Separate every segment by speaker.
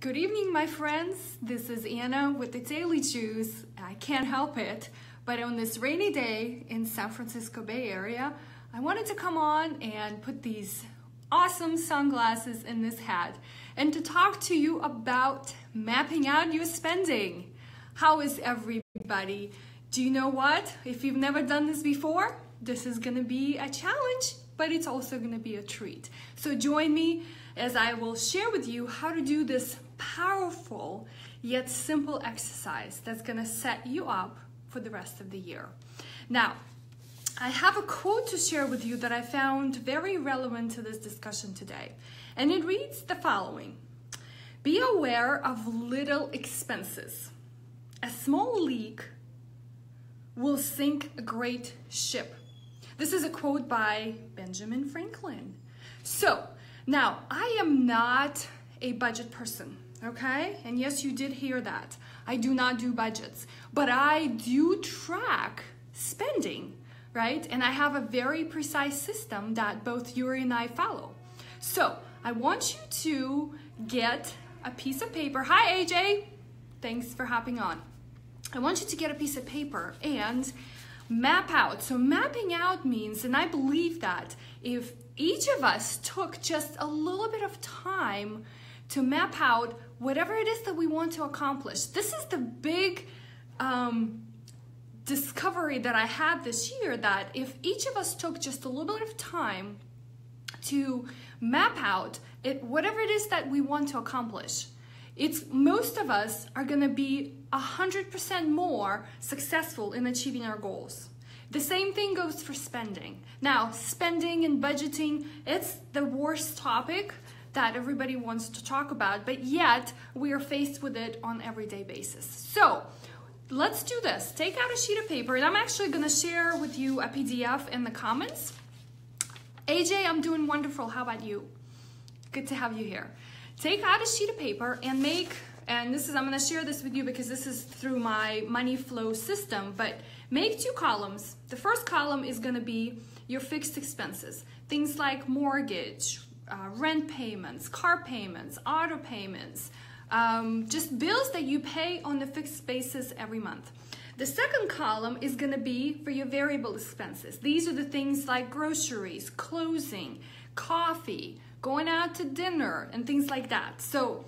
Speaker 1: Good evening, my friends. This is Anna with the Daily Juice. I can't help it, but on this rainy day in San Francisco Bay Area, I wanted to come on and put these awesome sunglasses in this hat and to talk to you about mapping out your spending. How is everybody? Do you know what? If you've never done this before, this is gonna be a challenge, but it's also gonna be a treat. So join me as I will share with you how to do this powerful yet simple exercise that's gonna set you up for the rest of the year. Now, I have a quote to share with you that I found very relevant to this discussion today, and it reads the following: be aware of little expenses. A small leak will sink a great ship. This is a quote by Benjamin Franklin. So, now, I am not a budget person, okay? And yes, you did hear that. I do not do budgets, but I do track spending, right? And I have a very precise system that both Yuri and I follow. So, I want you to get a piece of paper. Hi, AJ. Thanks for hopping on. I want you to get a piece of paper and map out. So mapping out means, and I believe that if each of us took just a little bit of time to map out whatever it is that we want to accomplish. This is the big discovery that I had this year, that if each of us took just a little bit of time to map out whatever it is that we want to accomplish, most of us are gonna be 100% more successful in achieving our goals. The same thing goes for spending. Now, spending and budgeting, it's the worst topic that everybody wants to talk about, but yet we are faced with it on an everyday basis. So let's do this. Take out a sheet of paper, and I'm actually gonna share with you a PDF in the comments. AJ, I'm doing wonderful. How about you? Good to have you here. Take out a sheet of paper and I'm gonna share this with you because this is through my money flow system, but make 2 columns. The first column is gonna be your fixed expenses. Things like mortgage, rent payments, car payments, auto payments, just bills that you pay on a fixed basis every month. The second column is gonna be for your variable expenses. These are the things like groceries, clothing, coffee, going out to dinner, and things like that. So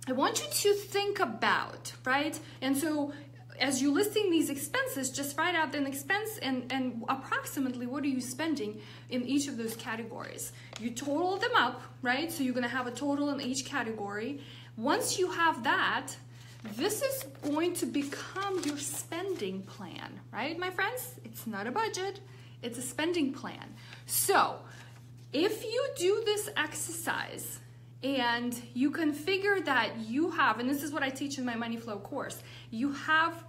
Speaker 1: I want you to think about, right? And so as you're listing these expenses, just write out an expense and approximately what are you spending in each of those categories. You total them up, right? So you're gonna have a total in each category. Once you have that, this is going to become your spending plan, right, my friends? It's not a budget, it's a spending plan. So if you do this exercise and you configure that you have, and this is what I teach in my Money Flow course, you have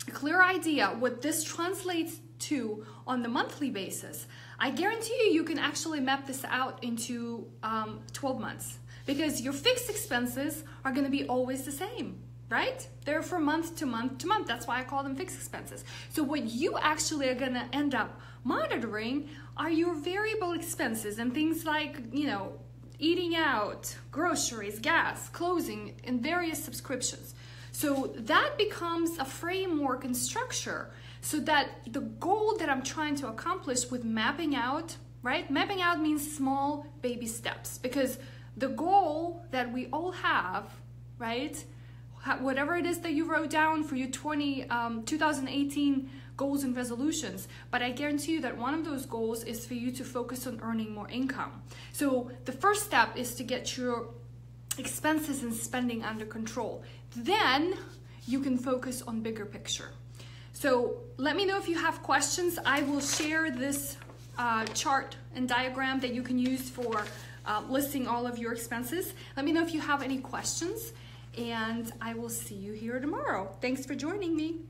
Speaker 1: a clear idea what this translates to on the monthly basis, I guarantee you can actually map this out into 12 months, because your fixed expenses are gonna be always the same, right? They're from month to month to month. That's why I call them fixed expenses. So what you actually are gonna end up monitoring are your variable expenses and things like, eating out, groceries, gas, clothing, and various subscriptions. So that becomes a framework and structure so that the goal that I'm trying to accomplish with mapping out, right? Mapping out means small baby steps, because the goal that we all have, right? Whatever it is that you wrote down for your 2018 goals and resolutions, but I guarantee you that one of those goals is for you to focus on earning more income. So the first step is to get your expenses and spending under control. Then you can focus on bigger picture. So let me know if you have questions. I will share this chart and diagram that you can use for listing all of your expenses. Let me know if you have any questions, and I will see you here tomorrow. Thanks for joining me.